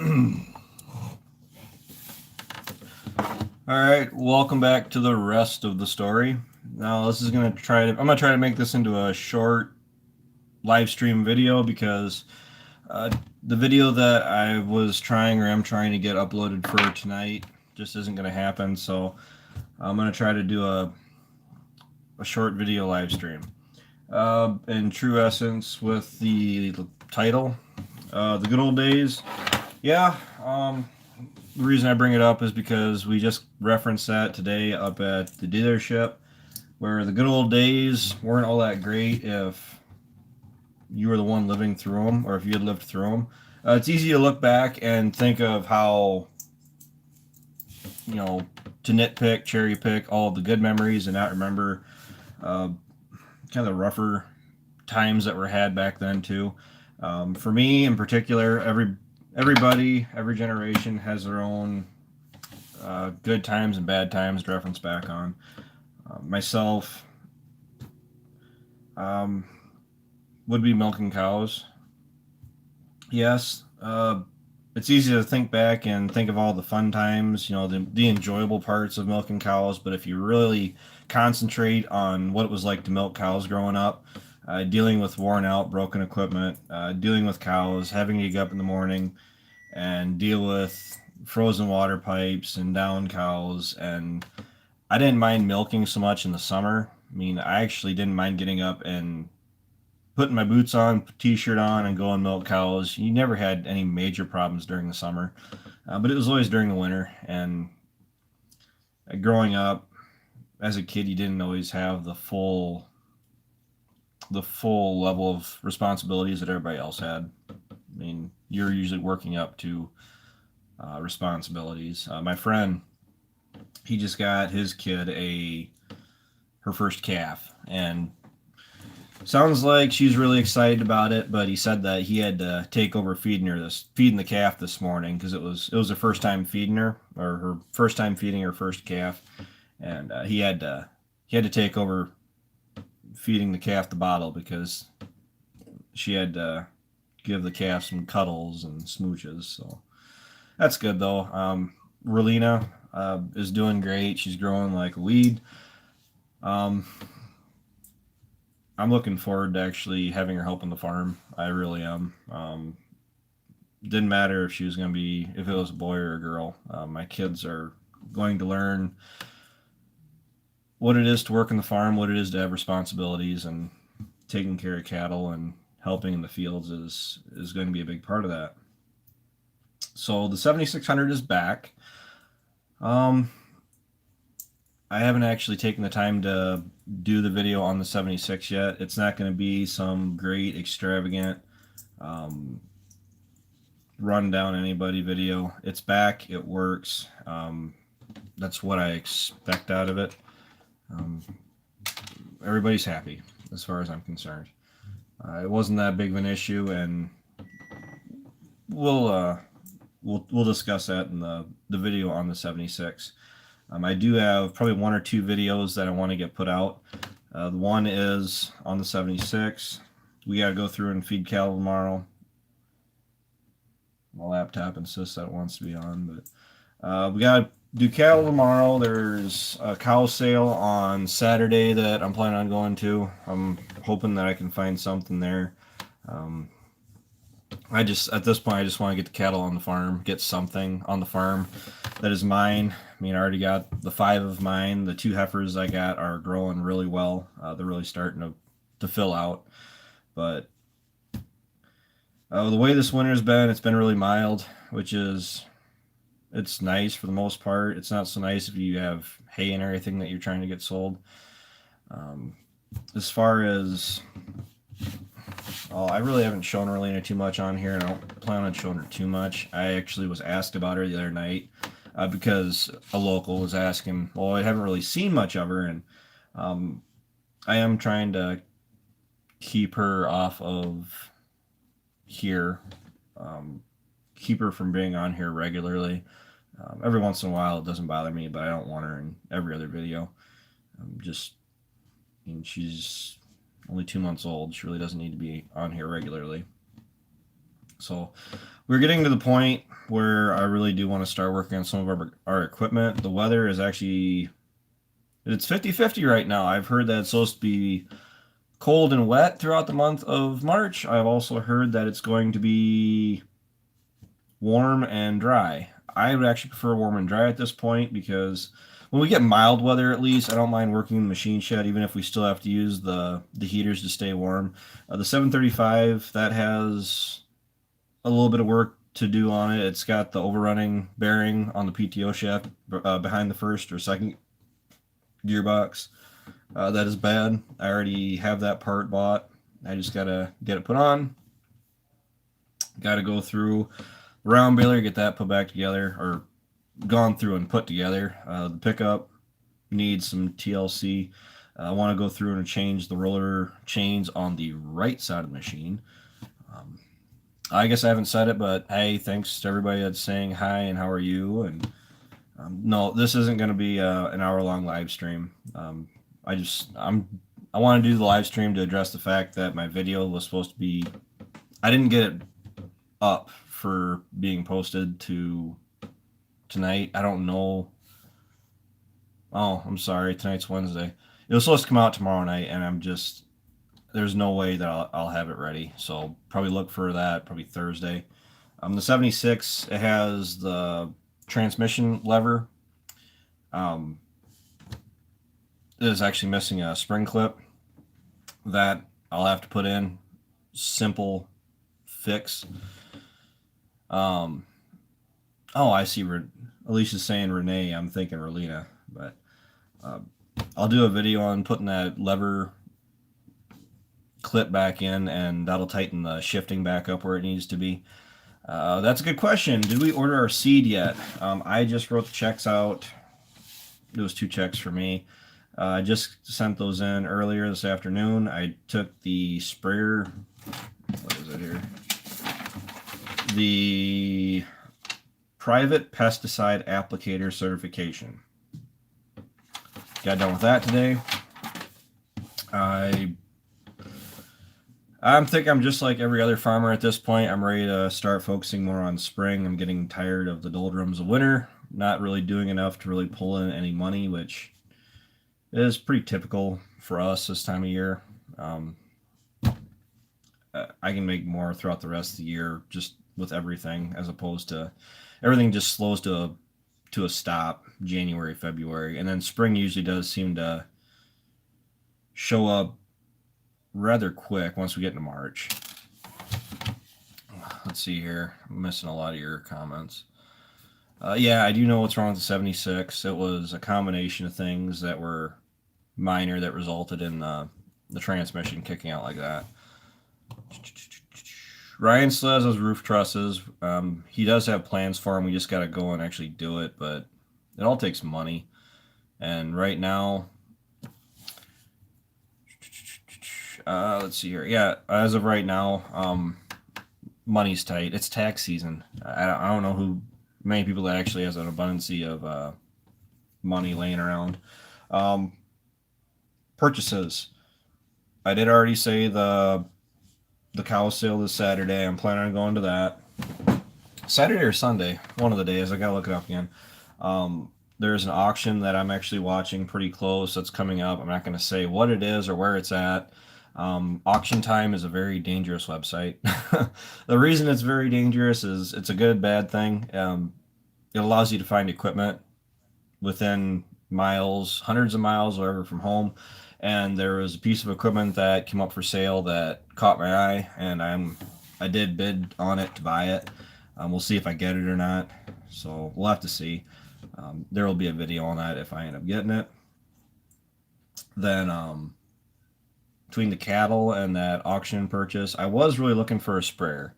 All right, welcome back to the rest of the story. Now, this is gonna try to. I'm gonna try to make this into a short live stream video because uh, the video that I was trying or am trying to get uploaded for tonight just isn't gonna happen. So I'm gonna try to do a short video live stream. In true essence, with the title, "The Good Old Days." Yeah. The reason I bring it up is because we just referenced that today up at the dealership, where the good old days weren't all that great if you were the one living through them or if you had lived through them. It's easy to look back and think of how, you know, to nitpick, cherry pick all of the good memories and not remember uh, kind of the rougher times that were had back then too. For me in particular, everybody, every generation has their own good times and bad times to reference back on. Myself um, would be milking cows. Yes, it's easy to think back and think of all the fun times, the enjoyable parts of milking cows. But if you really concentrate on what it was like to milk cows growing up, dealing with worn out, broken equipment, dealing with cows, having to get up in the morning and deal with frozen water pipes and down cows. And I didn't mind milking so much in the summer. I mean, I actually didn't mind getting up and putting my boots on, t-shirt on, and going milk cows. You never had any major problems during the summer, but it was always during the winter. And growing up as a kid, you didn't always have the full level of responsibilities that everybody else had. I mean, you're usually working up to responsibilities. My friend, he just got his kid her first calf, and sounds like she's really excited about it. But he said that he had to take over feeding the calf this morning because it was her first time feeding her, or her first time feeding her first calf, and he had to take over feeding the calf the bottle because she had to give the calf some cuddles and smooches. So that's good though. Relina is doing great. She's growing like a weed. Um, I'm looking forward to actually having her help on the farm. I really am. Didn't matter if it was a boy or a girl. My kids are going to learn what it is to work in the farm, what it is to have responsibilities, and taking care of cattle and helping in the fields is going to be a big part of that. So the 7600 is back. Um, I haven't actually taken the time to do the video on the 76 yet. It's not going to be some great extravagant um, run down anybody video. It's back. It works. That's what I expect out of it. Um, Everybody's happy as far as I'm concerned. It wasn't that big of an issue, and we'll we'll discuss that in the video on the 76. I do have probably one or two videos that I want to get put out. The one is on the 76. We got to go through and feed cattle tomorrow. My laptop insists that it wants to be on, but we got to do cattle tomorrow. There's a cow sale on Saturday that I'm planning on going to. I'm hoping that I can find something there. Um, at this point, I just want to get the cattle on the farm, get something on the farm that is mine. I mean, I already got the 5 of mine. The 2 heifers I got are growing really well. They're really starting to fill out. But the way this winter's been, it's been really mild, which is it's nice for the most part. It's not so nice if you have hay and everything that you're trying to get sold. Um, as far as I really haven't shown Relena too much on here, and I don't plan on showing her too much. I actually was asked about her the other night because a local was asking. Well, I haven't really seen much of her, and I am trying to keep her off of here, keep her from being on here regularly. Every once in a while, it doesn't bother me, but I don't want her in every other video. She's only 2 months old. She really doesn't need to be on here regularly. So we're getting to the point where I really do want to start working on some of our equipment. The weather is actually, it's 50-50 right now. I've heard that it's supposed to be cold and wet throughout the month of March. I've also heard that it's going to be warm and dry. I would actually prefer warm and dry at this point because when we get mild weather, at least, I don't mind working in the machine shed, even if we still have to use the heaters to stay warm. The 735, that has a little bit of work to do on it. It's got the overrunning bearing on the PTO shaft behind the first or second gearbox. That is bad. I already have that part bought. I just gotta get it put on. Gotta go through the round baler, get that put back together, or gone through and put together. The pickup needs some TLC. I want to go through and change the roller chains on the right side of the machine. I guess I haven't said it, but hey, thanks to everybody that's saying hi and how are you. And no, this isn't going to be an hour-long live stream. I want to do the live stream to address the fact that my video was supposed to be. I didn't get it up for being posted to tonight. I don't know. Oh, I'm sorry. Tonight's Wednesday. It was supposed to come out tomorrow night, and there's no way that I'll have it ready. So probably look for that probably Thursday. The 76, it has the transmission lever. It is actually missing a spring clip that I'll have to put in. Simple fix. Oh, I see. Alicia's saying Renee. I'm thinking Relina, but I'll do a video on putting that lever clip back in, and that'll tighten the shifting back up where it needs to be. That's a good question. Did we order our seed yet? I just wrote the checks out. It was 2 checks for me. I just sent those in earlier this afternoon. I took the sprayer. What is it here? The private pesticide applicator certification. Got done with that today. I'm thinking I'm just like every other farmer at this point. I'm ready to start focusing more on spring. I'm getting tired of the doldrums of winter, not really doing enough to really pull in any money, which is pretty typical for us this time of year. I can make more throughout the rest of the year just with everything, as opposed to everything just slows to a stop January, February, and then spring usually does seem to show up rather quick once we get into March. Let's see here. I'm missing a lot of your comments. Yeah, I do know what's wrong with the 76. It was a combination of things that were minor that resulted in the transmission kicking out like that. Ryan still has those roof trusses. He does have plans for them. We just got to go and actually do it, but it all takes money. And right now, let's see here. Yeah, as of right now, money's tight. It's tax season. I don't know many people that actually has an abundance of money laying around. Purchases. I did already say the cow sale this Saturday. I'm planning on going to that. Saturday or Sunday, one of the days. I gotta look it up again. There's an auction that I'm actually watching pretty close that's coming up. I'm not going to say what it is or where it's at. Auction Time is a very dangerous website. The reason it's very dangerous is it's a good, bad thing. It allows you to find equipment within miles, hundreds of miles, wherever from home. And there was a piece of equipment that came up for sale that caught my eye, and I did bid on it to buy it. We'll see if I get it or not. So we'll have to see. There will be a video on that if I end up getting it. Then between the cattle and that auction purchase, I was really looking for a sprayer.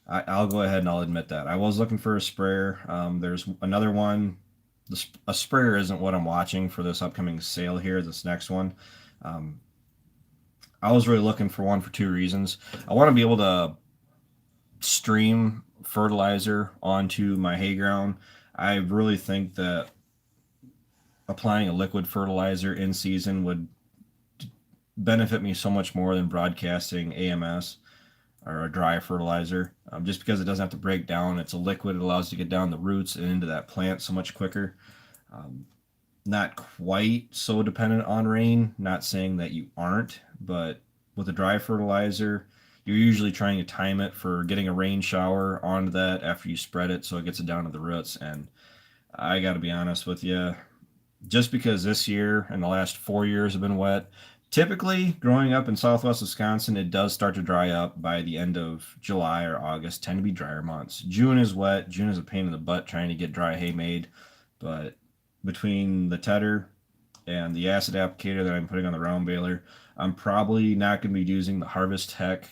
I'll go ahead and I'll admit that. I was looking for a sprayer. There's another one. A sprayer isn't what I'm watching for this upcoming sale here, this next one. I was really looking for one for 2 reasons. I want to be able to stream fertilizer onto my hay ground. I really think that applying a liquid fertilizer in season would benefit me so much more than broadcasting AMS or a dry fertilizer. just because it doesn't have to break down. It's a liquid. It allows you to get down the roots and into that plant so much quicker. Not quite so dependent on rain. Not saying that you aren't, but with a dry fertilizer, you're usually trying to time it for getting a rain shower onto that after you spread it so it gets it down to the roots. And I got to be honest with you, just because this year and the last 4 years have been wet, typically growing up in southwest Wisconsin, it does start to dry up by the end of July or August, tend to be drier months. June is wet. June is a pain in the butt trying to get dry hay made. But between the tedder and the acid applicator that I'm putting on the round baler, I'm probably not going to be using the Harvest Tech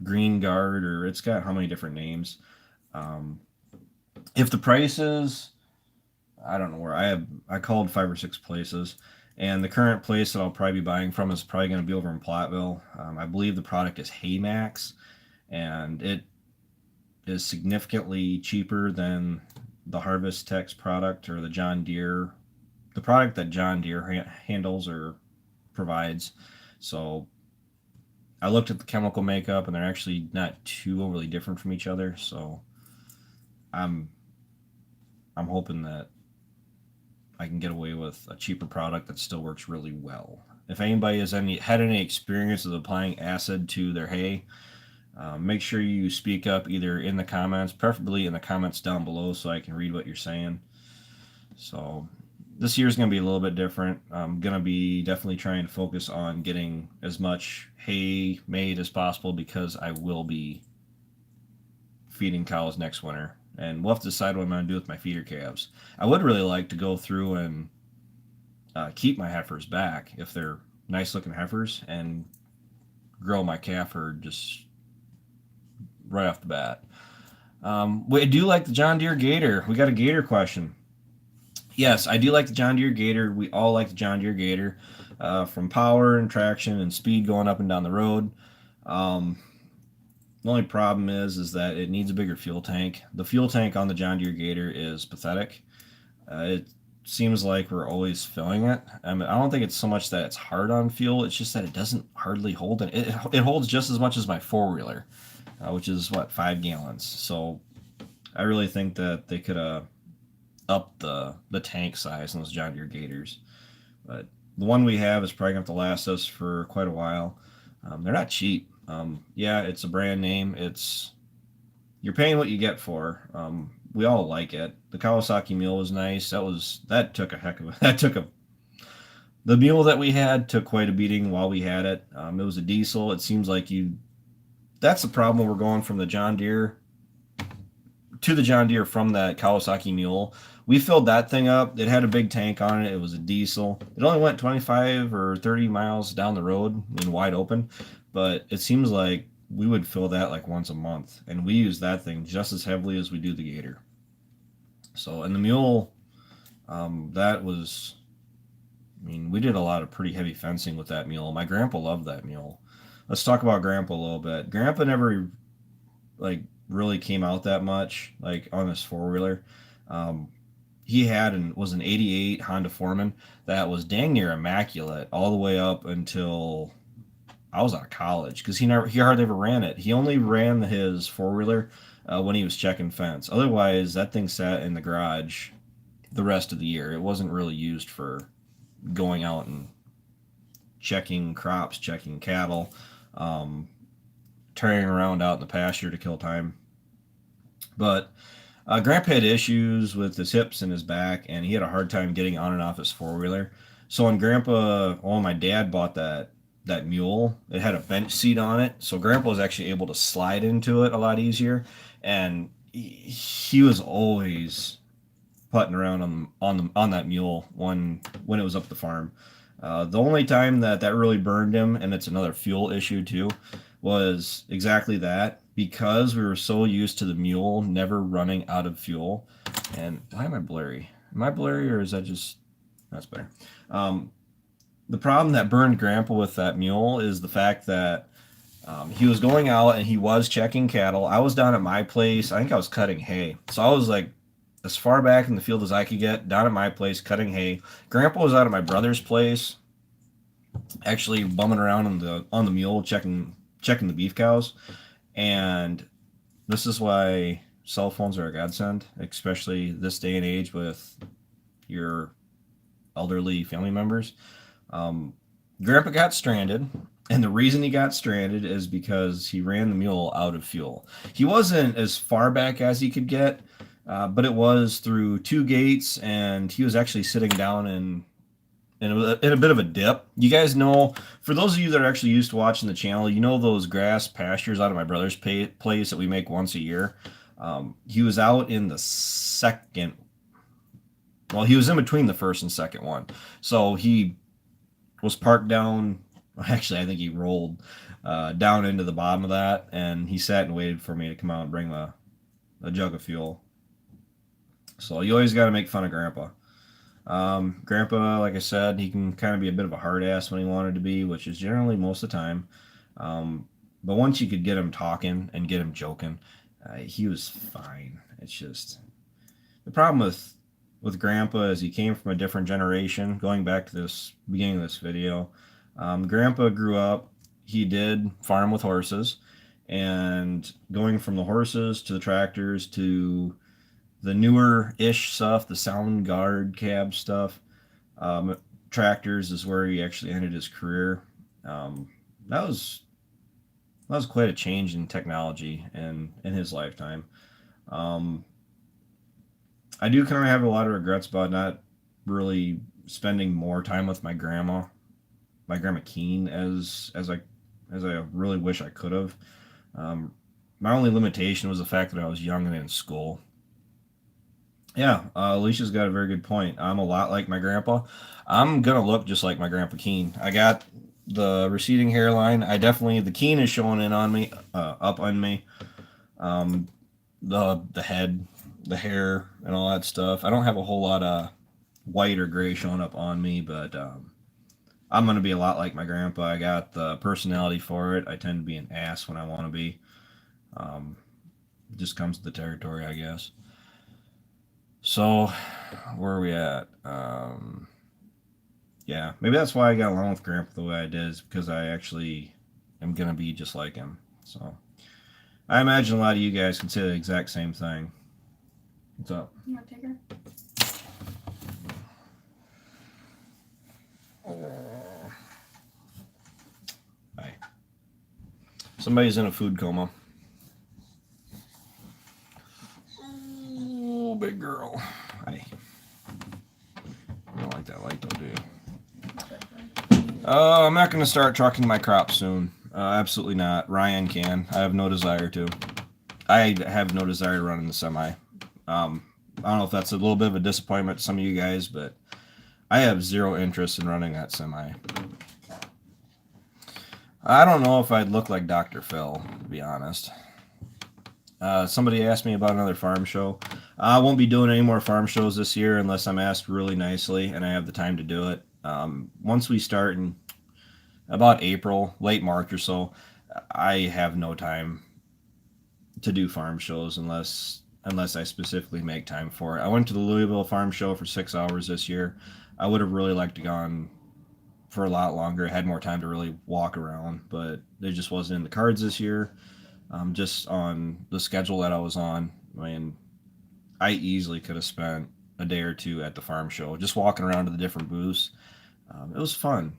Green Guard, or it's got how many different names. Um, if the prices, I don't know where I called 5 or 6 places, and the current place that I'll probably be buying from is probably going to be over in Platteville. I believe the product is Haymax, and it is significantly cheaper than the Harvest Tech's product or the John Deere, the product that John Deere handles or provides. So I looked at the chemical makeup, and they're actually not too overly different from each other. So I'm I'm hoping that I can get away with a cheaper product that still works really well. If anybody has had any experience of applying acid to their hay, make sure you speak up either in the comments, preferably in the comments down below, so I can read what you're saying. So this year's going to be a little bit different. I'm going to be definitely trying to focus on getting as much hay made as possible because I will be feeding cows next winter. And we'll have to decide what I'm going to do with my feeder calves. I would really like to go through and keep my heifers back if they're nice looking heifers and grow my calf herd just right off the bat. We do like the John Deere Gator. We got a Gator question. Yes, I do like the John Deere Gator. We all like the John Deere Gator, from power and traction and speed going up and down the road. The only problem is that it needs a bigger fuel tank. The fuel tank on the John Deere Gator is pathetic. It seems like we're always filling it. I don't think it's so much that it's hard on fuel. It's just that it doesn't hardly hold it. It holds just as much as my four-wheeler, which is, 5 gallons. So I really think that they could up the tank size on those John Deere Gators. But the one we have is probably going to have to last us for quite a while. They're not cheap. Yeah, it's a brand name. You're paying what you get for. We all like it. The Kawasaki mule was nice. That took a heck of a the mule that we had took quite a beating while we had it. It was a diesel. It seems like that's the problem when we're going from the John Deere to the John Deere from that Kawasaki mule. We filled that thing up. It had a big tank on it. It was a diesel. It only went 25 or 30 miles down the road in wide open, but it seems like we would fill that like once a month, and we use that thing just as heavily as we do the Gator. So, and the mule, we did a lot of pretty heavy fencing with that mule. My grandpa loved that mule. Let's talk about Grandpa a little bit. Grandpa never, really came out that much, on his four-wheeler. He was an 88 Honda Foreman that was dang near immaculate all the way up until I was out of college, because he hardly ever ran it. He only ran his four-wheeler when he was checking fence. Otherwise, that thing sat in the garage the rest of the year. It wasn't really used for going out and checking crops, checking cattle, turning around out in the pasture to kill time. But Grandpa had issues with his hips and his back, and he had a hard time getting on and off his four-wheeler. So when my dad bought that mule, it had a bench seat on it, so Grandpa was actually able to slide into it a lot easier, and he was always putting around on that mule when it was up the farm. The only time that really burned him, and it's another fuel issue too, was exactly that, because we were so used to the mule never running out of fuel. And why am I blurry? Am I blurry, or is that just... That's better. The problem that burned Grandpa with that mule is the fact that he was going out and he was checking cattle. I was down at my place. I think I was cutting hay. So I was as far back in the field as I could get, down at my place cutting hay. Grandpa was out at my brother's place, actually bumming around on the mule checking the beef cows. And this is why cell phones are a godsend, especially this day and age with your elderly family members. Um, Grandpa got stranded, and the reason he got stranded is because he ran the mule out of fuel. He wasn't as far back as he could get, but it was through two gates, and he was actually sitting down in a bit of a dip. You guys know, for those of you that are actually used to watching the channel, you know those grass pastures out of my brother's place that we make once a year. He was out in the second. Well, he was in between the first and second one, so he was parked down. Actually, I think he rolled down into the bottom of that, and he sat and waited for me to come out and bring a jug of fuel. So you always got to make fun of Grandpa. Grandpa, like I said, he can kind of be a bit of a hard ass when he wanted to be, which is generally most of the time. But once you could get him talking and get him joking, he was fine. It's just the problem with Grandpa is he came from a different generation. Going back to this beginning of this video, Grandpa grew up. He did farm with horses, and going from the horses to the tractors to the newer ish stuff, the sound guard cab stuff, tractors is where he actually ended his career. Um, that was that was quite a change in technology in his lifetime. Um, I do kind of have a lot of regrets about not really spending more time with my grandma Keen, as I really wish I could have. Um, my only limitation was the fact that I was young and in school. Yeah, Alicia's got a very good point. I'm a lot like my grandpa. I'm gonna look just like my grandpa Keen. I got the receding hairline. I definitely the Keen is showing in on me, up on me. Um, the head, the hair, and all that stuff. I don't have a whole lot of white or gray showing up on me, but I'm gonna be a lot like my grandpa. I got the personality for it. I tend to be an ass when I want to be. Um, just comes to the territory, I guess. So, where are we at? Yeah, maybe that's why I got along with Grandpa the way I did, is because I actually am gonna be just like him. So, I imagine a lot of you guys can say the exact same thing. What's up? You want to take her? Hi. Somebody's in a food coma. Oh, big girl. Hi. You don't like that light though, do you? I'm not going to start trucking my crop soon. Absolutely not. Ryan can. I have no desire to. I have no desire to run in the semi. I don't know if that's a little bit of a disappointment to some of you guys, but I have zero interest in running that semi. I don't know if I'd look like Dr. Phil, to be honest. Somebody asked me about another farm show. I won't be doing any more farm shows this year unless I'm asked really nicely and I have the time to do it. Once we start in about April, late March or so, I have no time to do farm shows unless I specifically make time for it. I went to the Louisville Farm Show for 6 hours this year. I would have really liked to gone for a lot longer. I had more time to really walk around, but it just wasn't in the cards this year. Just on the schedule that I was on, I mean, I easily could have spent a day or two at the farm show, just walking around to the different booths. It was fun.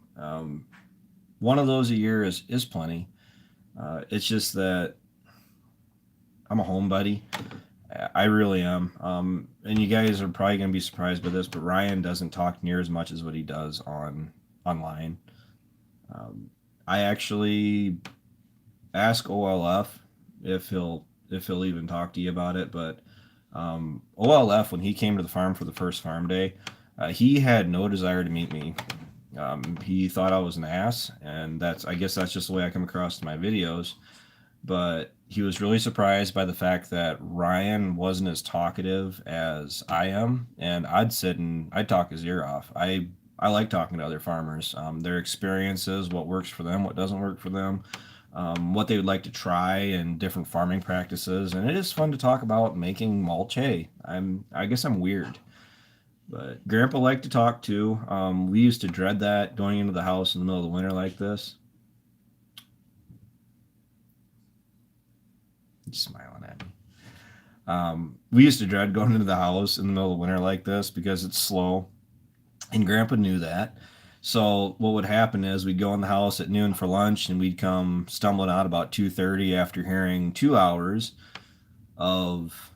One of those a year is plenty. It's just that I'm a homebody. I really am. And you guys are probably going to be surprised by this, but Ryan doesn't talk near as much as what he does online. I actually ask OLF if he'll even talk to you about it, but OLF, when he came to the farm for the first farm day, he had no desire to meet me. He thought I was an ass, and I guess that's just the way I come across in my videos. But he was really surprised by the fact that Ryan wasn't as talkative as I am, and I'd sit and I'd talk his ear off. I like talking to other farmers, their experiences, what works for them, what doesn't work for them, what they would like to try, and different farming practices. And it is fun to talk about making mulch hay. I guess I'm weird, but Grandpa liked to talk too. We used to dread that going into the house in the middle of the winter like this. He's smiling at me. We used to dread going into the house in the middle of winter like this because it's slow, and Grandpa knew that. So what would happen is we'd go in the house at noon for lunch, and we'd come stumbling out about 2:30 after hearing 2 hours of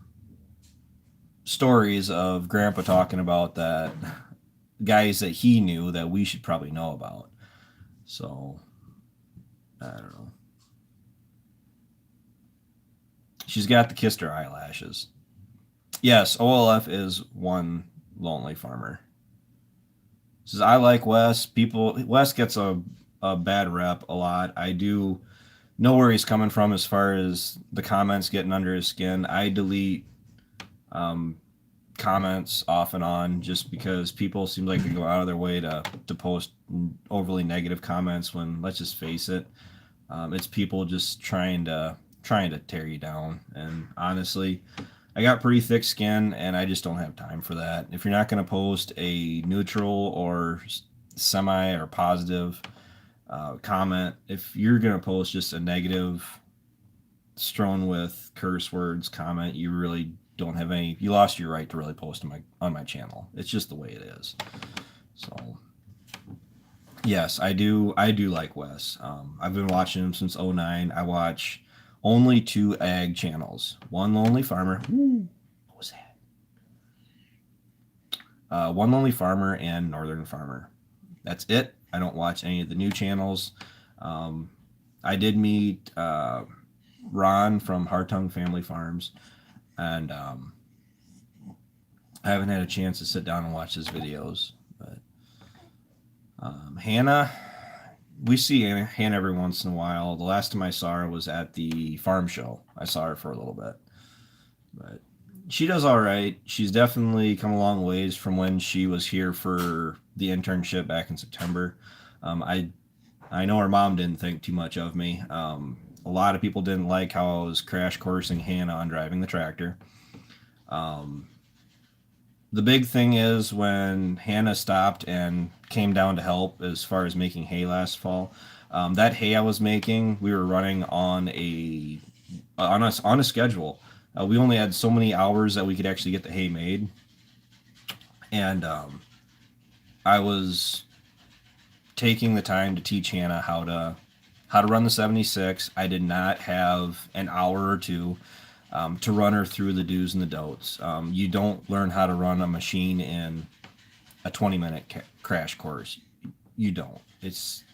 stories of Grandpa talking about that guys that he knew that we should probably know about. So I don't know. She's got the kissed her eyelashes. Yes, OLF is one lonely farmer. Says I like Wes. Wes gets a bad rep a lot. I do know where he's coming from as far as the comments getting under his skin. I delete um, comments off and on just because people seem like they go out of their way to post overly negative comments when, let's just face it, it's people just trying to tear you down. And honestly, I got pretty thick skin, and I just don't have time for that. If you're not going to post a neutral or semi or positive comment, if you're going to post just a negative strewn with curse words comment, you really don't have any. You lost your right to really post on my channel. It's just the way it is. So yes, I do like Wes. I've been watching him since '09. I watch only two ag channels. One Lonely Farmer. Ooh, what was that? One Lonely Farmer and Northern Farmer. That's it. I don't watch any of the new channels. Um, I did meet Ron from Hartung Family Farms, and I haven't had a chance to sit down and watch his videos. But Hannah, we see Hannah every once in a while. The last time I saw her was at the farm show. I saw her for a little bit, but she does all right. She's definitely come a long ways from when she was here for the internship back in September. I know her mom didn't think too much of me. A lot of people didn't like how I was crash coursing Hannah on driving the tractor. Um, the big thing is when Hannah stopped and came down to help as far as making hay last fall. That hay I was making, we were running on a schedule. We only had so many hours that we could actually get the hay made, and I was taking the time to teach Hannah how to run the 76. I did not have an hour or two to run her through the do's and the don'ts. You don't learn how to run a machine in a 20-minute crash course. You don't. It's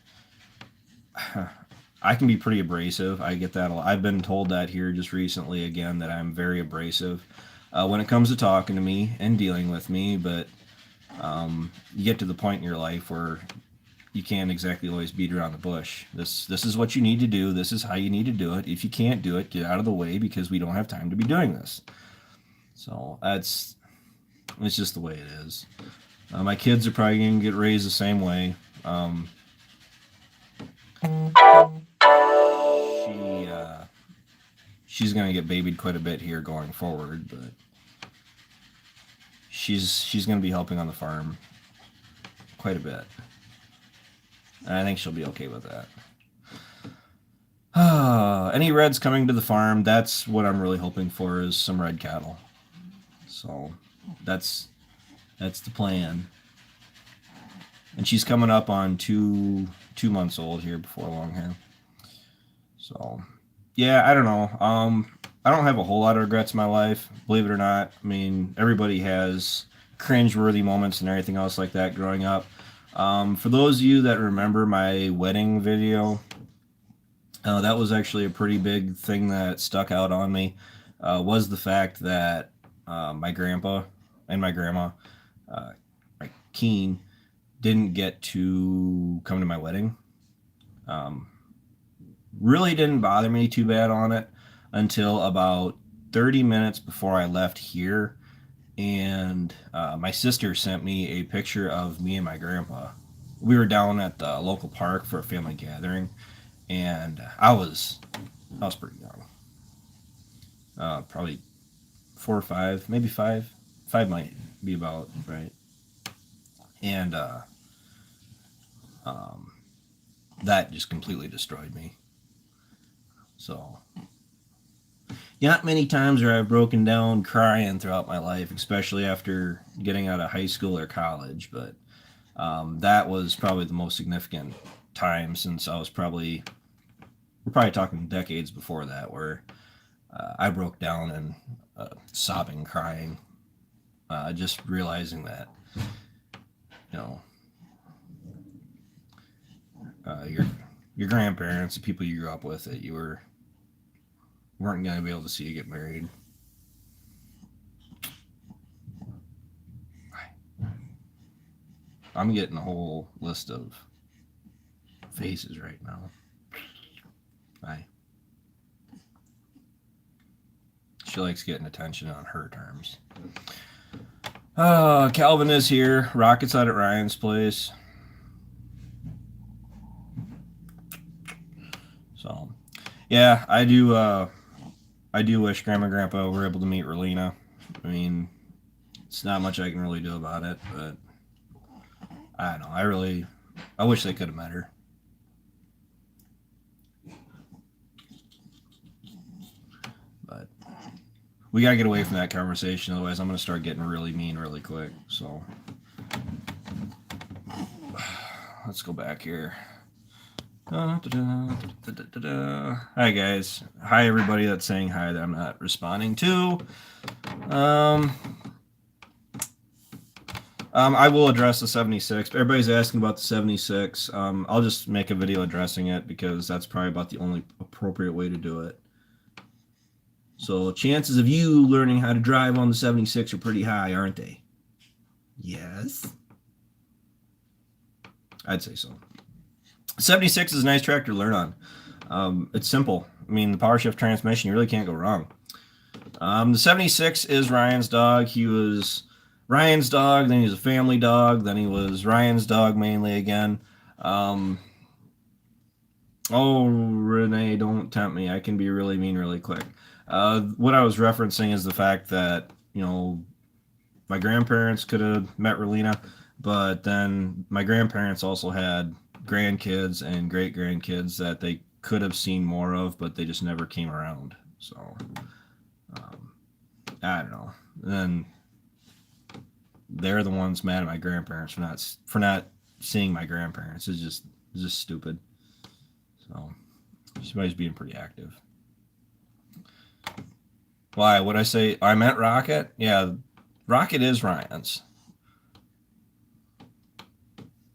I can be pretty abrasive. I get that a lot. I've been told that here just recently again that I'm very abrasive when it comes to talking to me and dealing with me. But you get to the point in your life where you can't exactly always beat around the bush. This is what you need to do. This is how you need to do it. If you can't do it, get out of the way because we don't have time to be doing this. So it's just the way it is. My kids are probably going to get raised the same way. She's going to get babied quite a bit here going forward, but she's going to be helping on the farm quite a bit. And I think she'll be okay with that. Any reds coming to the farm, that's what I'm really hoping for is some red cattle. So that's the plan. And she's coming up on two months old here before long here. So yeah, I don't know. I don't have a whole lot of regrets in my life, believe it or not. I mean, everybody has cringe-worthy moments and everything else like that growing up. For those of you that remember my wedding video, that was actually a pretty big thing that stuck out on me, was the fact that my grandpa and my grandma, like Keen, didn't get to come to my wedding. Really didn't bother me too bad on it until about 30 minutes before I left here. And my sister sent me a picture of me and my grandpa. We were down at the local park for a family gathering, and I was pretty young, probably 4 or 5, maybe 5. 5 might be about right. And that just completely destroyed me. So not many times where I've broken down crying throughout my life, especially after getting out of high school or college. But that was probably the most significant time since we're probably talking decades before that, where I broke down and sobbing, crying, just realizing that, you know, your grandparents, the people you grew up with, that weren't going to be able to see you get married. I'm getting a whole list of faces right now. She likes getting attention on her terms. Calvin is here. Rocket's out at Ryan's place. So, yeah, I do wish Grandma and Grandpa were able to meet Relina. I mean, it's not much I can really do about it, but I don't know. I wish they could have met her. But we gotta get away from that conversation, otherwise I'm gonna start getting really mean really quick. So let's go back here. Hi guys. Hi everybody that's saying hi that I'm not responding to. I will address the 76. Everybody's asking about the 76. I'll just make a video addressing it because that's probably about the only appropriate way to do it. So chances of you learning how to drive on the 76 are pretty high, aren't they? Yes. I'd say so. 76 is a nice tractor to learn on. It's simple. I mean, the power shift transmission, you really can't go wrong. The 76 is Ryan's dog. He was Ryan's dog, then he was a family dog, then he was Ryan's dog mainly again. Oh, Renee, don't tempt me. I can be really mean really quick. What I was referencing is the fact that, my grandparents could have met Relina, but then my grandparents also had grandkids and great grandkids that they could have seen more of, but they just never came around. So I don't know. And then they're the ones mad at my grandparents for not seeing my grandparents. It's just stupid. So somebody's being pretty active. Why? What I say? I meant Rocket. Yeah, Rocket is Ryan's.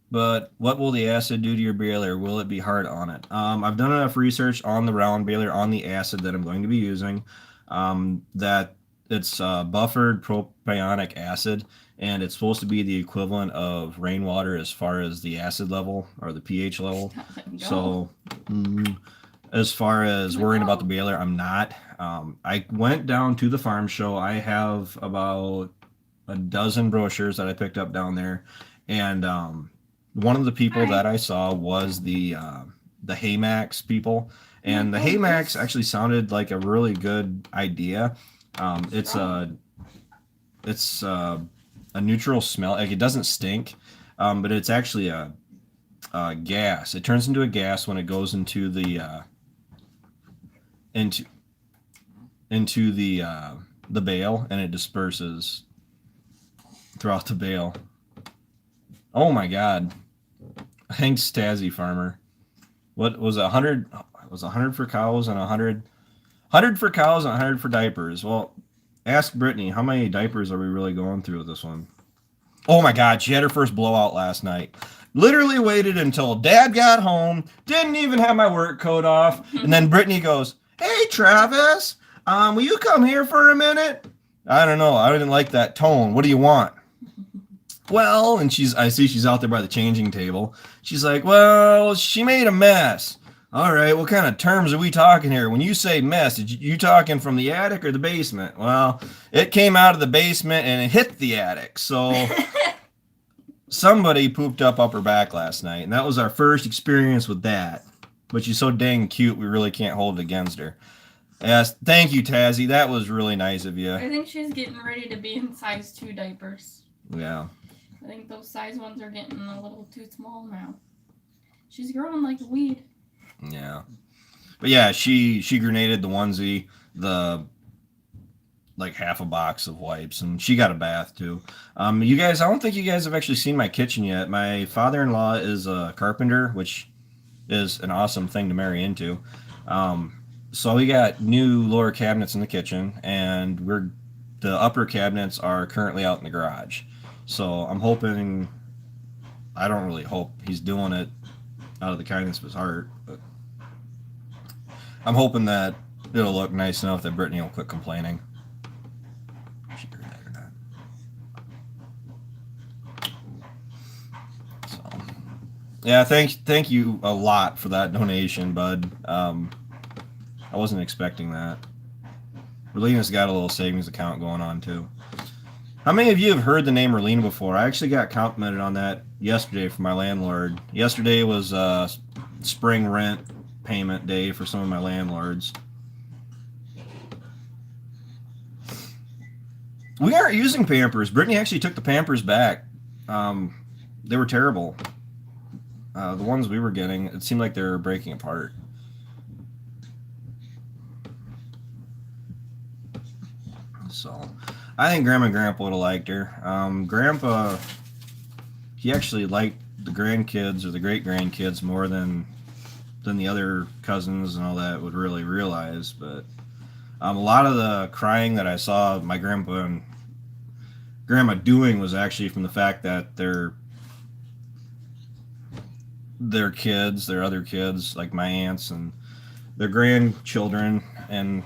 But what will the acid do to your baler? Will it be hard on it? I've done enough research on the round baler, on the acid that I'm going to be using, that it's buffered propionic acid, and it's supposed to be the equivalent of rainwater as far as the acid level or the pH level. So as far as worrying about the baler, I'm not. I went down to the farm show. I have about a dozen brochures that I picked up down there, and one of the people that I saw was the Haymax people, and the Haymax actually sounded like a really good idea. It's a neutral smell. Like, it doesn't stink, but it's actually a gas. It turns into a gas when it goes into the the bale, and it disperses throughout the bale. Oh my God! Thanks, Stazzy Farmer. What was it? 100? It was 100 for cows and 100 for cows and 100 for diapers. Well, ask Brittany, how many diapers are we really going through with this one? Oh my God, she had her first blowout last night. Literally waited until Dad got home, didn't even have my work coat off, and then Brittany goes, "Hey Travis, will you come here for a minute?" I don't know. I didn't like that tone. What do you want? Well, and I see she's out there by the changing table. She's like, well, she made a mess. All right, what kind of terms are we talking here? When you say mess, you talking from the attic or the basement? Well, it came out of the basement and it hit the attic. So somebody pooped up her back last night, and that was our first experience with that. But she's so dang cute, we really can't hold it against her. Yes, thank you, Tazzy. That was really nice of you. I think she's getting ready to be in size 2 diapers. Yeah. I think those size ones are getting a little too small now. She's growing like a weed. Yeah. But yeah, she grenaded the onesie, the like half a box of wipes, and she got a bath too. You guys, I don't think you guys have actually seen my kitchen yet. My father-in-law is a carpenter, which is an awesome thing to marry into. So we got new lower cabinets in the kitchen, and the upper cabinets are currently out in the garage. So I'm hoping, I don't really hope he's doing it out of the kindness of his heart, but I'm hoping that it'll look nice enough that Brittany will quit complaining. She heard that or not. So, yeah, thank you a lot for that donation, bud. I wasn't expecting that. Relina's got a little savings account going on too. How many of you have heard the name Relina before? I actually got complimented on that yesterday from my landlord. Yesterday was spring rent payment day for some of my landlords. We aren't using Pampers. Brittany actually took the Pampers back. They were terrible. The ones we were getting, it seemed like they were breaking apart. So, I think Grandma and Grandpa would have liked her. Grandpa, he actually liked the grandkids or the great grandkids more than the other cousins and all that would really realize. But a lot of the crying that I saw my grandpa and grandma doing was actually from the fact that their kids, their other kids, like my aunts and their grandchildren and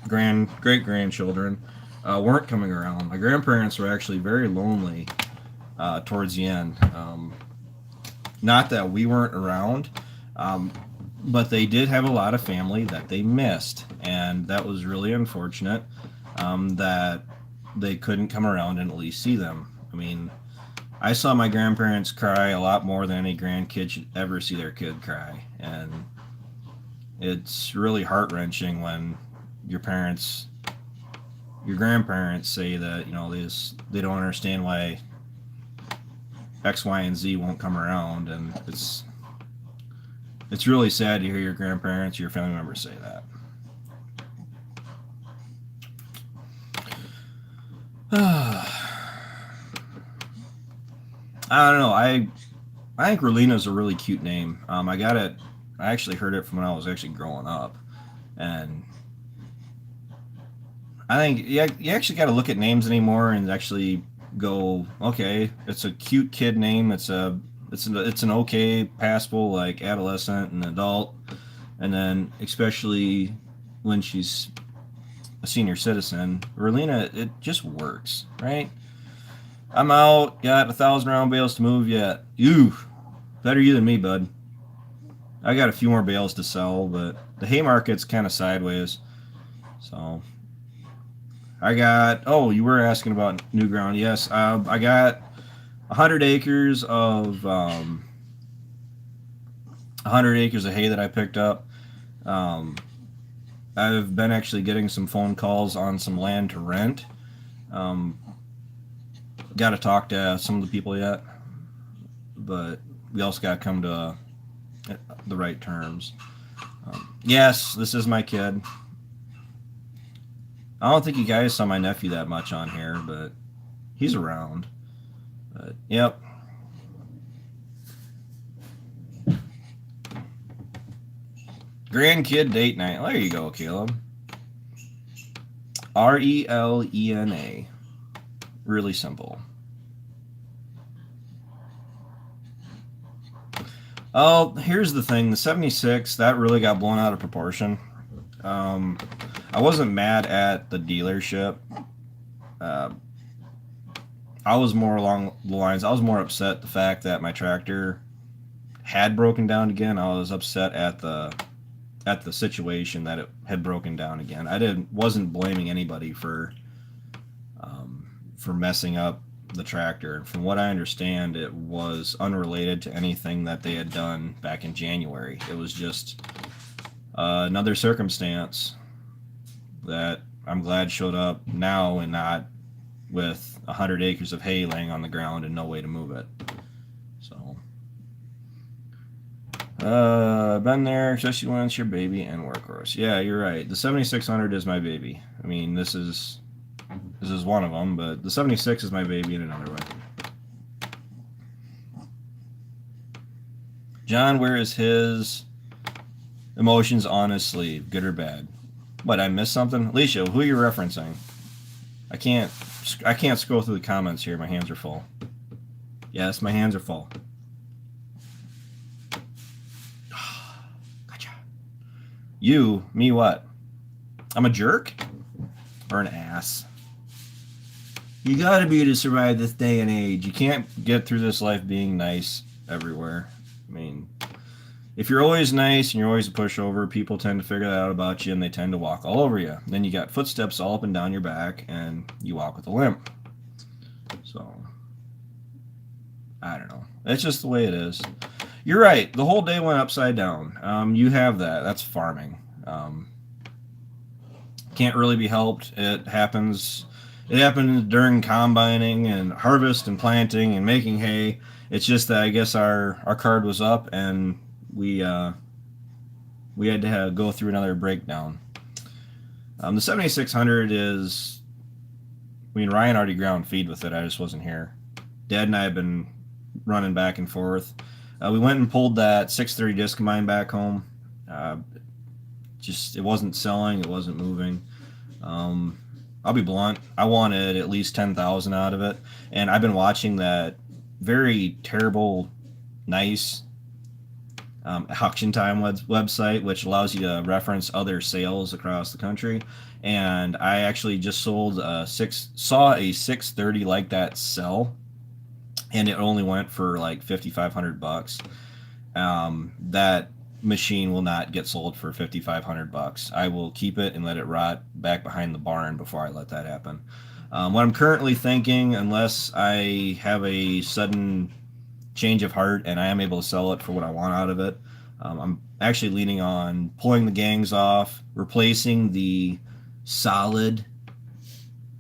great grandchildren, weren't coming around. My grandparents were actually very lonely towards the end. Not that we weren't around, but they did have a lot of family that they missed, and that was really unfortunate that they couldn't come around and at least see them. I mean, I saw my grandparents cry a lot more than any grandkid should ever see their kid cry, and it's really heart-wrenching when your grandparents say that, you know, they don't understand why X, Y, and Z won't come around, and it's really sad to hear your grandparents or your family members say that. I don't know. I think Relina's a really cute name. I got it. I actually heard it from when I was actually growing up, and I think you actually got to look at names anymore and actually go, okay, it's a cute kid name. It's an okay passable like adolescent and adult, and then especially when she's a senior citizen, Relina, it just works, right? I'm out, got 1,000 round bales to move yet. You, better you than me, bud. I got a few more bales to sell, but the hay market's kind of sideways. So I got, oh, you were asking about new ground. Yes, I got 100 acres of 100 acres of hay that I picked up. I've been actually getting some phone calls on some land to rent. Got to talk to some of the people yet, but we also got to come to the right terms. Yes, this is my kid. I don't think you guys saw my nephew that much on here, but he's around. But yep. Grandkid date night. There you go, Caleb. Relena. Really simple. Oh, here's the thing. The 76, that really got blown out of proportion. I wasn't mad at the dealership. I was more along the lines, I was more upset the fact that my tractor had broken down again. I was upset at the situation that it had broken down again. Wasn't blaming anybody for messing up the tractor. From what I understand, it was unrelated to anything that they had done back in January. It was just another circumstance that I'm glad showed up now and not with 100 acres of hay laying on the ground and no way to move it. So Been there, especially when it's your baby and workhorse. Yeah, you're right. The 7600 is my baby. I mean, this is one of them, but the 76 is my baby in another way. John, where is his emotions on his sleeve? Good or bad? What, I missed something? Alicia, who are you referencing? I can't scroll through the comments here. My hands are full. Yes, my hands are full. Gotcha. You, me what? I'm a jerk? Or an ass? You gotta be to survive this day and age. You can't get through this life being nice everywhere. I mean, if you're always nice and you're always a pushover, people tend to figure that out about you and they tend to walk all over you. Then you got footsteps all up and down your back and you walk with a limp. So, I don't know. It's just the way it is. You're right. The whole day went upside down. You have that. That's farming. Can't really be helped. It happens. It happened during combining and harvest and planting and making hay. It's just that I guess our card was up and we had to go through another breakdown. The 7600 is, I mean, Ryan already ground feed with it. I just wasn't here. Dad and I have been running back and forth. We went and pulled that 630 disc combine back home. Just it wasn't selling. It wasn't moving. I'll be blunt. I wanted at least 10,000 out of it, and I've been watching that very terrible, nice auction time website, which allows you to reference other sales across the country. And I actually just saw a 630 like that sell, and it only went for like $5,500. That machine will not get sold for $5,500. I will keep it and let it rot back behind the barn before I let that happen. What I'm currently thinking, unless I have a sudden change of heart and I am able to sell it for what I want out of it, I'm actually leaning on pulling the gangs off, replacing the solid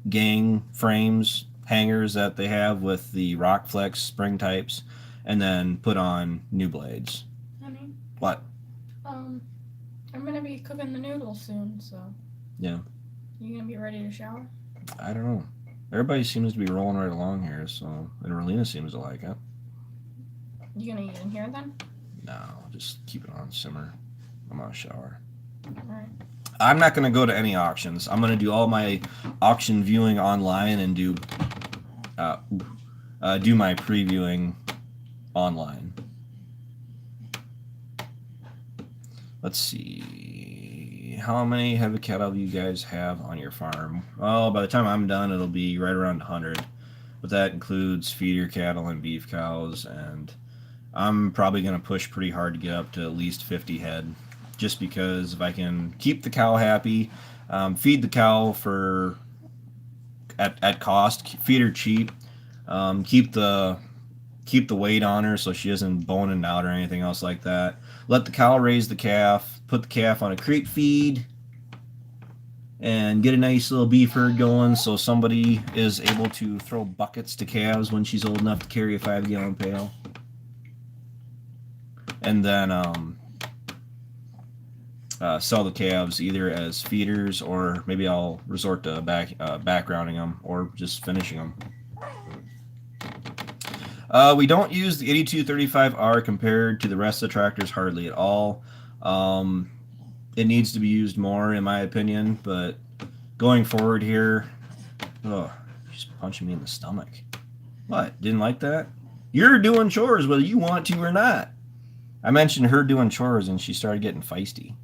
gang frames, hangers that they have with the Rockflex spring types, and then put on new blades. Honey, What? I'm gonna be cooking the noodles soon, so. Yeah. You gonna be ready to shower? I don't know. Everybody seems to be rolling right along here, so, and Relina seems to like it. You gonna eat in here then? No, just keep it on simmer. I'm gonna shower. Alright. I'm not gonna go to any auctions. I'm gonna do all my auction viewing online and do my previewing online. Let's see. How many heavy cattle do you guys have on your farm? Well, by the time I'm done, it'll be right around 100. But that includes feeder cattle and beef cows, and I'm probably going to push pretty hard to get up to at least 50 head. Just because if I can keep the cow happy, feed the cow for at cost, feed her cheap, keep the weight on her so she isn't boning out or anything else like that. Let the cow raise the calf, put the calf on a creek feed, and get a nice little beef herd going so somebody is able to throw buckets to calves when she's old enough to carry a 5-gallon pail. And then sell the calves either as feeders, or maybe I'll resort to backgrounding them or just finishing them. We don't use the 8235R compared to the rest of the tractors hardly at all. It needs to be used more, in my opinion, but going forward here... Oh, she's punching me in the stomach. What? Didn't like that? You're doing chores whether you want to or not. I mentioned her doing chores and she started getting feisty.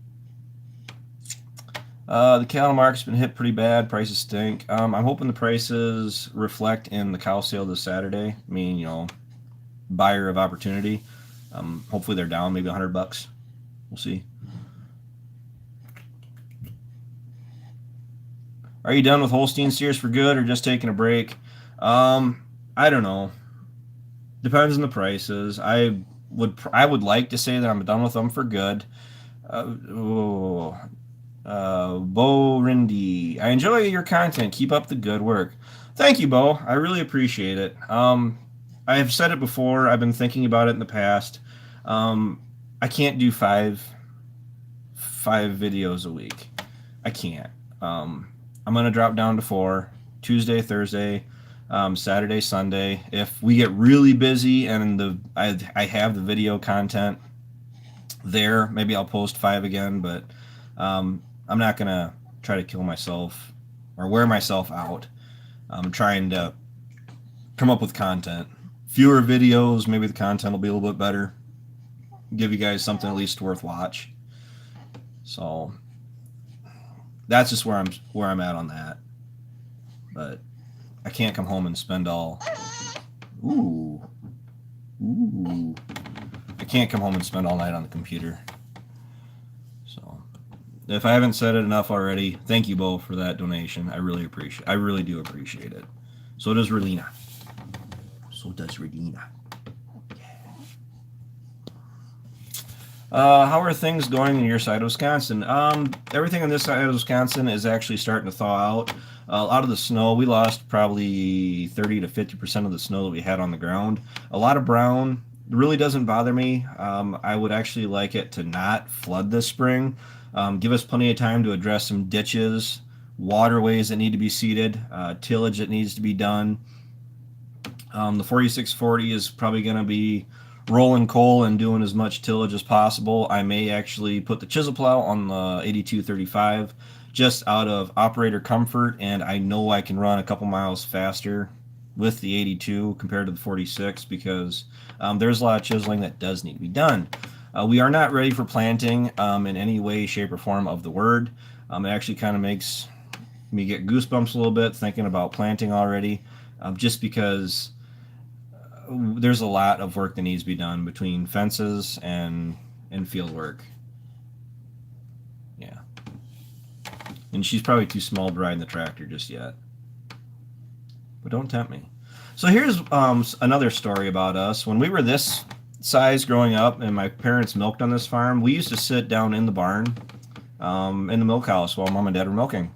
The cattle market's been hit pretty bad. Prices stink. I'm hoping the prices reflect in the cow sale this Saturday. I mean, you know, buyer of opportunity. Hopefully they're down maybe $100. We'll see. Are you done with Holstein steers for good or just taking a break? I don't know. Depends on the prices. I would like to say that I'm done with them for good. Bo Rindy, I enjoy your content. Keep up the good work. Thank you, Bo. I really appreciate it. I have said it before. I've been thinking about it in the past. I can't do five videos a week. I can't. I'm gonna drop down to 4 Tuesday, Thursday, Saturday, Sunday. If we get really busy and I have the video content there, maybe I'll post 5 again. But I'm not gonna try to kill myself or wear myself out. I'm trying to come up with content. Fewer videos, maybe the content will be a little bit better. Give you guys something at least worth watch. So that's just where I'm at on that. But I can't come home and spend all. Ooh. I can't come home and spend all night on the computer. So if I haven't said it enough already, thank you both for that donation. I really do appreciate it. So does Relina. How are things going in your side of Wisconsin? Everything on this side of Wisconsin is actually starting to thaw out. A lot of the snow, we lost probably 30 to 50% of the snow that we had on the ground. A lot of brown really doesn't bother me. I would actually like it to not flood this spring. Give us plenty of time to address some ditches, waterways that need to be seeded, tillage that needs to be done. The 4640 is probably going to be rolling coal and doing as much tillage as possible. I may actually put the chisel plow on the 8235 just out of operator comfort, and I know I can run a couple miles faster with the 82 compared to the 46 because there's a lot of chiseling that does need to be done. We are not ready for planting in any way, shape, or form of the word. It actually kind of makes me get goosebumps a little bit thinking about planting already, just because there's a lot of work that needs to be done between fences and field work. Yeah. And she's probably too small to ride in the tractor just yet. But don't tempt me. So here's another story about us. When we were this size growing up and my parents milked on this farm, we used to sit down in the barn in the milk house while mom and dad were milking.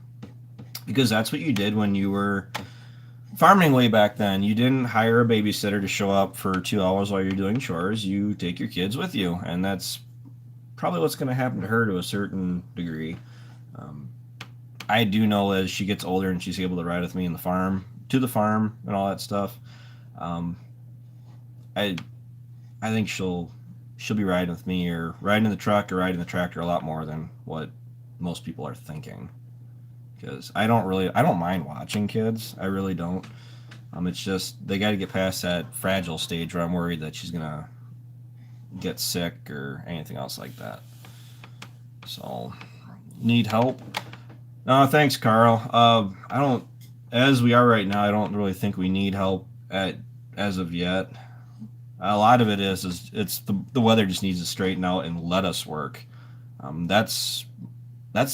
Because that's what you did when you were farming way back then. You didn't hire a babysitter to show up for 2 hours while you're doing chores. You take your kids with you, and that's probably what's going to happen to her to a certain degree. I do know as she gets older and she's able to ride with me to the farm and all that stuff, I think she'll be riding with me or riding in the truck or riding the tractor a lot more than what most people are thinking. Because I don't mind watching kids. I really don't. It's just they got to get past that fragile stage where I'm worried that she's gonna get sick or anything else like that. So, need help? No, thanks, Carl. I don't. As we are right now, I don't really think we need help as of yet. A lot of it is it's the weather just needs to straighten out and let us work. That's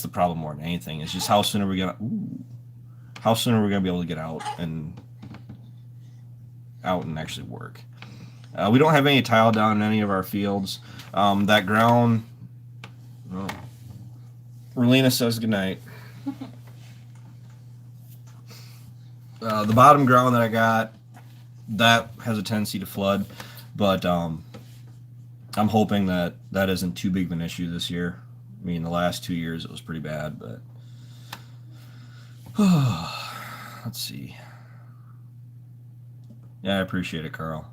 the problem more than anything. It's just how soon are we gonna be able to get out and actually work. We don't have any tile down in any of our fields. That ground. Well, Relina says goodnight. The bottom ground that I got, that has a tendency to flood, but I'm hoping that isn't too big of an issue this year. I mean, the last 2 years it was pretty bad, but let's see. Yeah, I appreciate it, Carl.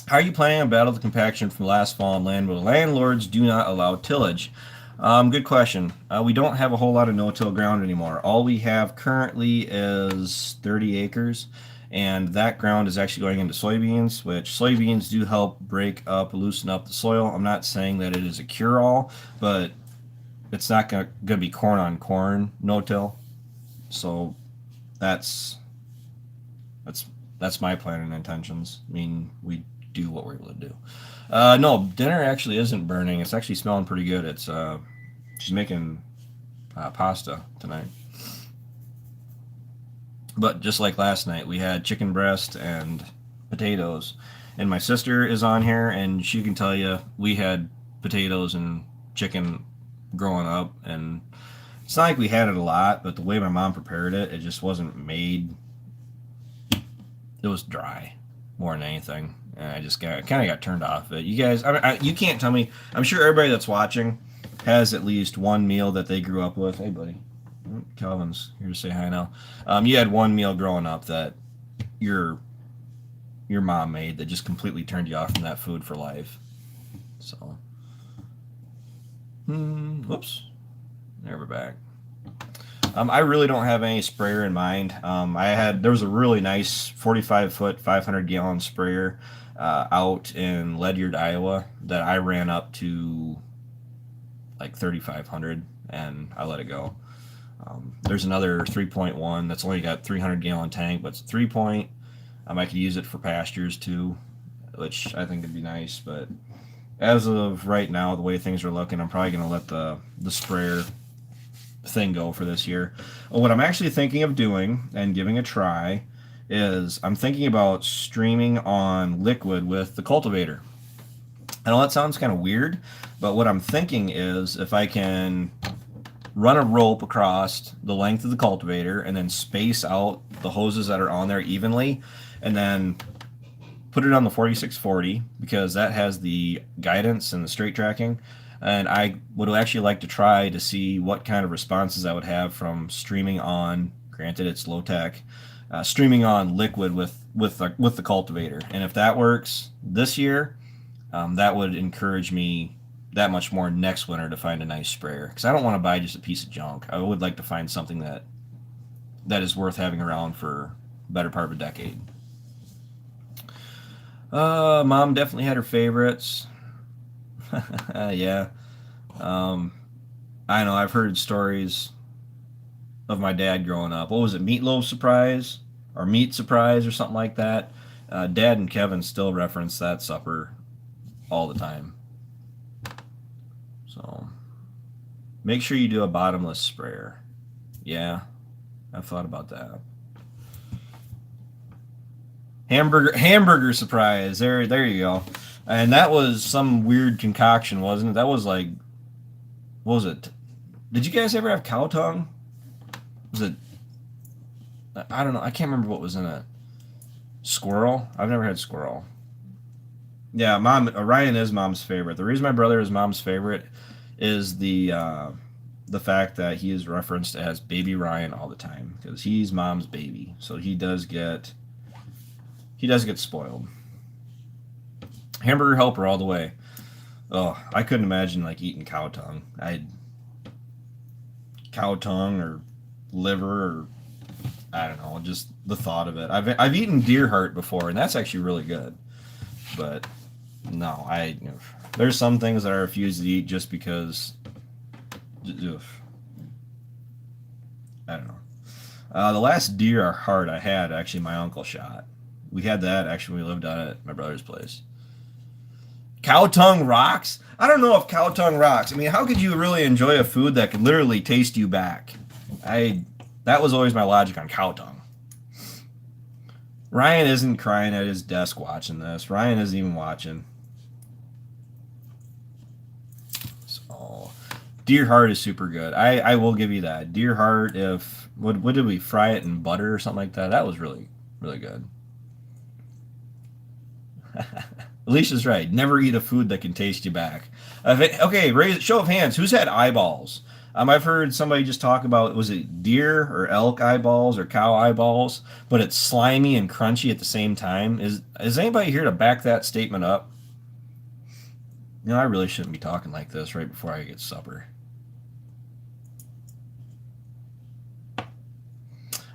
How are you planning on battle the compaction from last fall on land where the landlords do not allow tillage? Good question. We don't have a whole lot of no-till ground anymore. All we have currently is 30 acres. And that ground is actually going into soybeans, which soybeans do help break up, loosen up the soil. I'm not saying that it is a cure-all, but it's not going to be corn on corn no-till. So that's my plan and intentions. I mean, we do what we're able to do. No, dinner actually isn't burning. It's actually smelling pretty good. It's she's making pasta tonight. But just like last night, we had chicken breast and potatoes. And my sister is on here, and she can tell you we had potatoes and chicken growing up. And it's not like we had it a lot, but the way my mom prepared it, it just wasn't made. It was dry more than anything. and I just kind of got turned off. But you guys, you can't tell me. I'm sure everybody that's watching has at least one meal that they grew up with. Hey, buddy, Calvin's here to say hi now. You had one meal growing up that your mom made that just completely turned you off from that food for life. So, whoops, there we're back. I really don't have any sprayer in mind. There was a really nice 45-foot, 500-gallon sprayer out in Ledyard, Iowa, that I ran up to like 3,500, and I let it go. There's another 3.1 that's only got 300-gallon tank, but it's 3-point. I could use it for pastures too, which I think would be nice. But as of right now, the way things are looking, I'm probably going to let the sprayer thing go for this year. What I'm actually thinking of doing and giving a try is I'm thinking about streaming on liquid with the cultivator. I know that sounds kind of weird, but what I'm thinking is if I can run a rope across the length of the cultivator and then space out the hoses that are on there evenly, and then put it on the 4640 because that has the guidance and the straight tracking. And I would actually like to try to see what kind of responses I would have from streaming on. Granted, it's low tech, streaming on liquid with the cultivator. And if that works this year, that would encourage me that much more next winter to find a nice sprayer. Because I don't want to buy just a piece of junk. I would like to find something that is worth having around for the better part of a decade. Mom definitely had her favorites. Yeah. I know I've heard stories of my dad growing up. What was it, Meatloaf Surprise or Meat Surprise or something like that? Dad and Kevin still reference that supper all the time. So make sure you do a bottomless sprayer. Yeah, I've thought about that. Hamburger Surprise. There you go. And that was some weird concoction, wasn't it? That was like, what was it? Did you guys ever have cow tongue? Was it? I don't know. I can't remember what was in it. Squirrel? I've never had squirrel. Yeah, Ryan is Mom's favorite. The reason my brother is Mom's favorite is the fact that he is referenced as Baby Ryan all the time because he's Mom's baby. So he does get spoiled. Hamburger helper all the way. Oh, I couldn't imagine like eating cow tongue. Cow tongue or liver or I don't know, just the thought of it. I've eaten deer heart before, and that's actually really good. But no, there's some things that I refuse to eat just because. Ugh, I don't know. The last deer heart I had, actually, my uncle shot. We had that actually when we lived out at my brother's place. Cow tongue rocks? I don't know if cow tongue rocks. I mean, how could you really enjoy a food that could literally taste you back? That was always my logic on cow tongue. Ryan isn't crying at his desk watching this. Ryan isn't even watching. So, deer heart is super good. I will give you that. Deer heart, what did we fry it in butter or something like that? That was really, really good. Alicia's right. Never eat a food that can taste you back. Okay, show of hands. Who's had eyeballs? I've heard somebody just talk about, was it deer or elk eyeballs or cow eyeballs, but it's slimy and crunchy at the same time. Is anybody here to back that statement up? I really shouldn't be talking like this right before I get supper.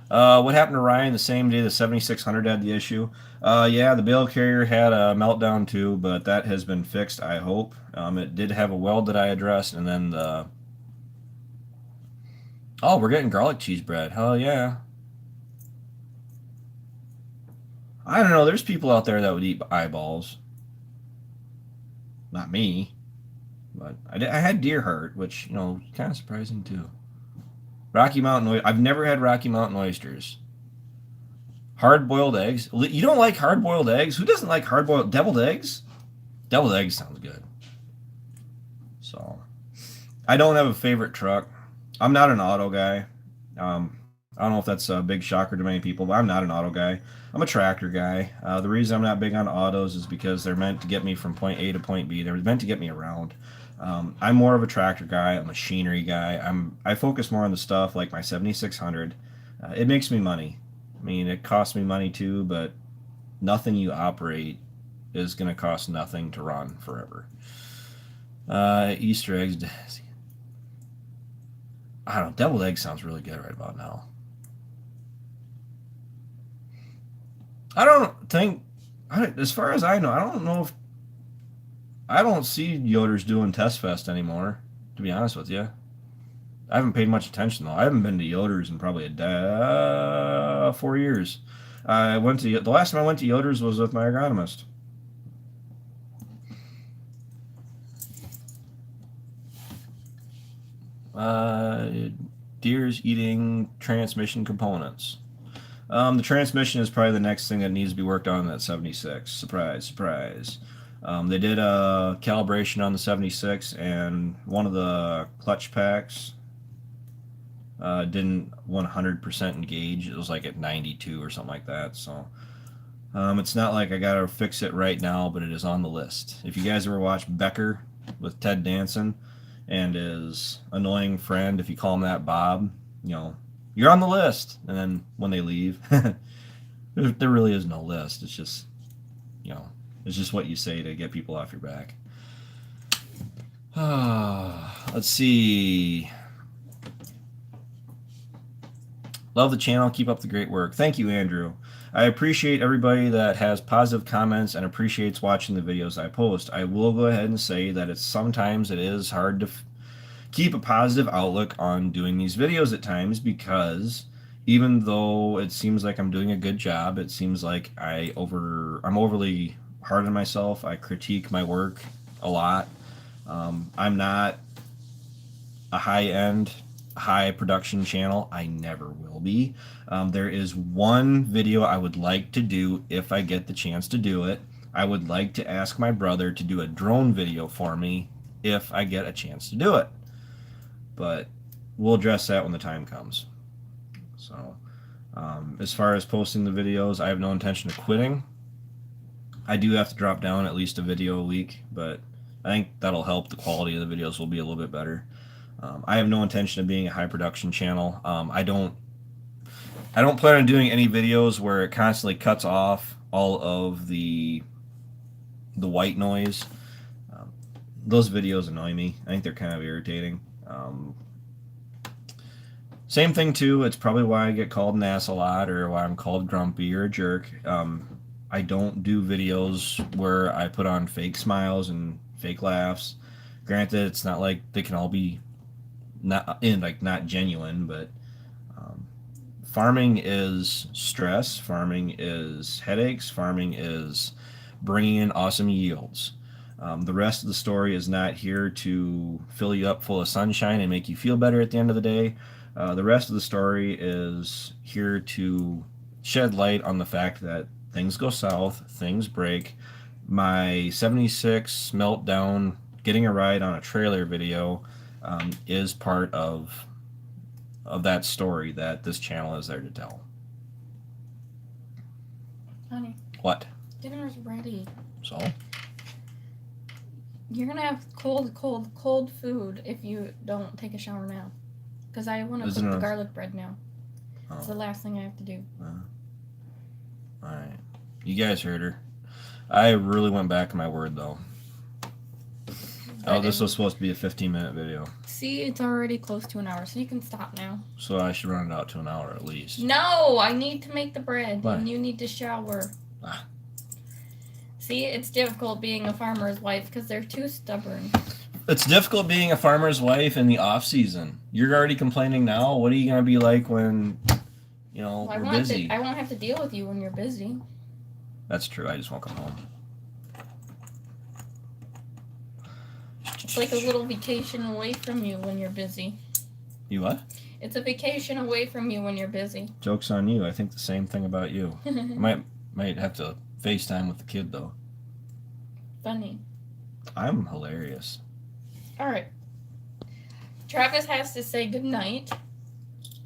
What happened to Ryan the same day the 7600 had the issue? Yeah, the bale carrier had a meltdown too, but that has been fixed, I hope. It did have a weld that I addressed, and then oh, we're getting garlic cheese bread. Hell yeah. I don't know. There's people out there that would eat eyeballs. Not me. But I had deer heart, which, kind of surprising too. Rocky Mountain I've never had Rocky Mountain oysters. Hard-boiled eggs. You don't like hard-boiled eggs? Who doesn't like hard-boiled deviled eggs? Deviled eggs sounds good. So, I don't have a favorite truck. I'm not an auto guy. I I don't know if that's a big shocker to many people, but I'm not an auto guy. I'm a tractor guy. The reason I'm not big on autos is because they're meant to get me from point A to point B. They're meant to get me around. I'm more of a tractor guy, a machinery guy. I focus more on the stuff like my 7600. It makes me money. I mean, it costs me money too, but nothing you operate is going to cost nothing to run forever. Easter eggs. I don't know. Deviled egg sounds really good right about now. I don't think, as far as I know, I don't know if I don't see Yoder's doing Test Fest anymore. To be honest with you, I haven't paid much attention though. I haven't been to Yoder's in probably 4 years. I went to the last time I went to Yoder's was with my agronomist. Deer's eating transmission components. The transmission is probably the next thing that needs to be worked on in that 76. Surprise, surprise. They did a calibration on the 76, and one of the clutch packs didn't 100% engage. It was like at 92 or something like that. So it's not like I gotta fix it right now, but it is on the list. If you guys ever watch Becker with Ted Danson and his annoying friend, if you call him that, Bob, you're on the list. And then when they leave, there really is no list. It's just, it's just what you say to get people off your back. Let's see. Love the channel. Keep up the great work. Thank you, Andrew. I appreciate everybody that has positive comments and appreciates watching the videos I post. I will go ahead and say that sometimes it is hard to keep a positive outlook on doing these videos at times, because even though it seems like I'm doing a good job, it seems like I'm overly hard on myself. I critique my work a lot. I'm not a high-end, high production channel. I never will be. There is one video I would like to do if I get the chance to do it. I would like to ask my brother to do a drone video for me if I get a chance to do it. But we'll address that when the time comes. So as far as posting the videos, I have no intention of quitting. I do have to drop down at least a video a week, but I think that'll help. The quality of the videos will be a little bit better. I have no intention of being a high production channel. I don't plan on doing any videos where it constantly cuts off all of the white noise. Those videos annoy me. I think they're kind of irritating. Same thing too, it's probably why I get called an ass a lot, or why I'm called grumpy or a jerk. I don't do videos where I put on fake smiles and fake laughs. Granted, it's not like they can all be not genuine, but farming is stress, farming is headaches, farming is bringing in awesome yields. The rest of the story is not here to fill you up full of sunshine and make you feel better at the end of the day. The rest of the story is here to shed light on the fact that things go south, things break. My 76 meltdown, getting a ride on a trailer video is part of that story that this channel is there to tell. Honey. What? Dinner's ready. So? You're gonna have cold food if you don't take a shower now. Because I want to cook the garlic bread now. Oh. It's the last thing I have to do. Alright. You guys heard her. I really went back to my word, though. This was supposed to be a 15-minute video. See, it's already close to an hour, so you can stop now. So I should run it out to an hour at least. No! I need to make the bread, What? and you need to shower. See, it's difficult being a farmer's wife because they're too stubborn. It's difficult being a farmer's wife in the off-season. You're already complaining now. What are you going to be like when, we're busy? I won't have to deal with you when you're busy. That's true. I just won't come home. It's like a little vacation away from you when you're busy. You what? It's a vacation away from you when you're busy. Joke's on you. I think the same thing about you. I might have to FaceTime with the kid, though. Funny. I'm hilarious. All right. Travis has to say goodnight.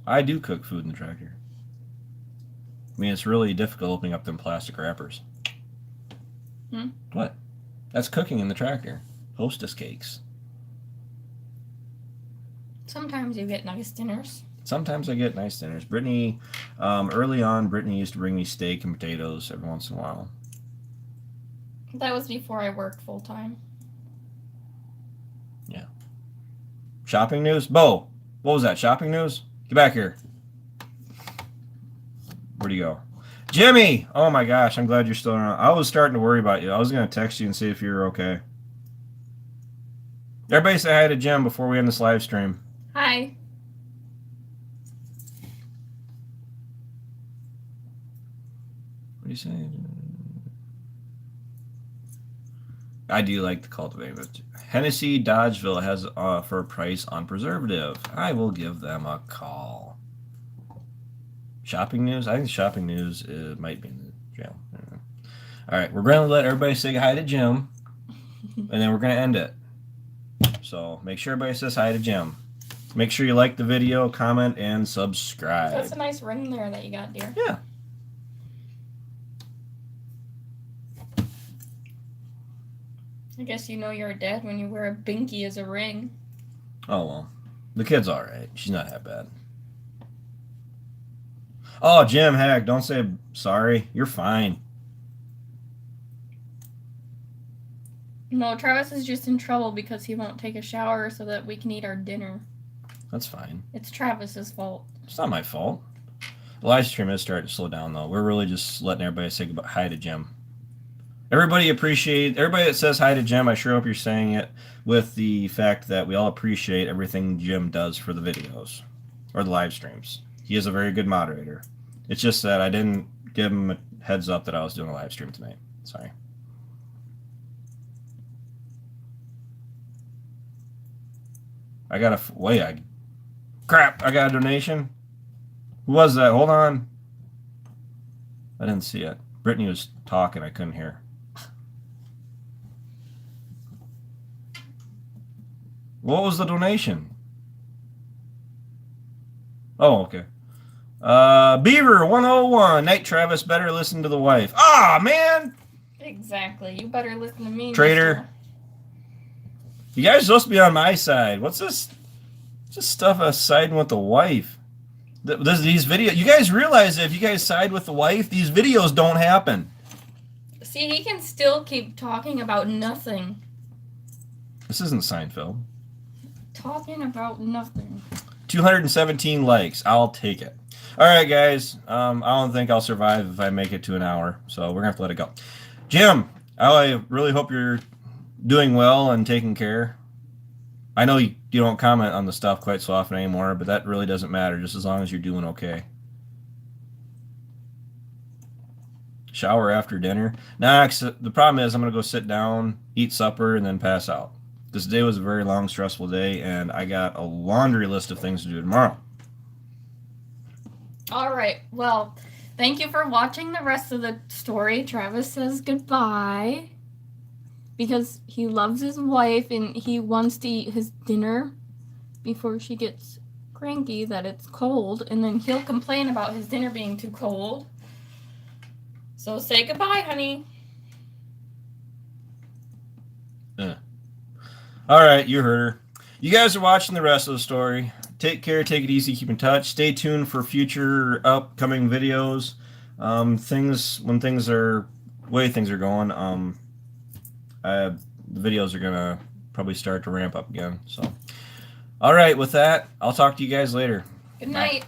I do cook food in the tractor. I mean, it's really difficult opening up them plastic wrappers. What? That's cooking in the tractor. Hostess cakes. Sometimes you get nice dinners. Sometimes I get nice dinners. Brittany, early on, Brittany used to bring me steak and potatoes every once in a while. That was before I worked full time. Yeah. Shopping news? Bo, what was that? Shopping news? Get back here. Where'd you go? Jimmy! Oh my gosh, I'm glad you're still around. I was starting to worry about you. I was going to text you and see if you were okay. Everybody say hi to Jim before we end this live stream. Hi. What are you saying? I do like the cultivating. Hennessy Dodgeville has for a price on preservative. I will give them a call. Shopping news? I think shopping news might be in the jail. All right, we're going to let everybody say hi to Jim, and then we're going to end it. So make sure everybody says hi to Jim. Make sure you like the video, comment, and subscribe. That's a nice ring there that you got, dear. Yeah. I guess you know you're dead when you wear a binky as a ring. Oh, well. The kid's all right. She's not that bad. Oh, Jim, heck, don't say sorry. You're fine. No, Travis is just in trouble because he won't take a shower so that we can eat our dinner. That's fine. It's Travis's fault. It's not my fault. The live stream is starting to slow down, though. We're really just letting everybody say goodbye, hi to Jim. Everybody that says hi to Jim, I sure hope you're saying it with the fact that we all appreciate everything Jim does for the videos or the live streams. He is a very good moderator. It's just that I didn't give him a heads up that I was doing a live stream tonight. Sorry. I got crap, I got a donation. Who was that? Hold on. I didn't see it. Brittany was talking. I couldn't hear. What was the donation? Oh, okay. Beaver 101. Night Travis, better listen to the wife. Ah, man! Exactly. You better listen to me. Traitor. Mister. You guys are supposed to be on my side. What's this? Just stuff us siding with the wife. These videos. You guys realize that if you guys side with the wife, these videos don't happen. See, he can still keep talking about nothing. This isn't Seinfeld. Talking about nothing. 217 likes. I'll take it. All right, guys. I don't think I'll survive if I make it to an hour, so we're going to have to let it go. Jim, I really hope you're doing well and taking care. I know you don't comment on the stuff quite so often anymore, but that really doesn't matter, just as long as you're doing okay. Shower after dinner. Nah, the problem is I'm going to go sit down, eat supper, and then pass out. This day was a very long, stressful day, and I got a laundry list of things to do tomorrow. All right. Well, thank you for watching the rest of the story. Travis says goodbye because he loves his wife and he wants to eat his dinner before she gets cranky that it's cold, and then he'll complain about his dinner being too cold. So say goodbye, honey. All right, you heard her. You guys are watching the rest of the story. Take care, take it easy, keep in touch. Stay tuned for future upcoming videos. When things are way things are going, the videos are gonna probably start to ramp up again. So, all right, with that, I'll talk to you guys later. Good night. Bye.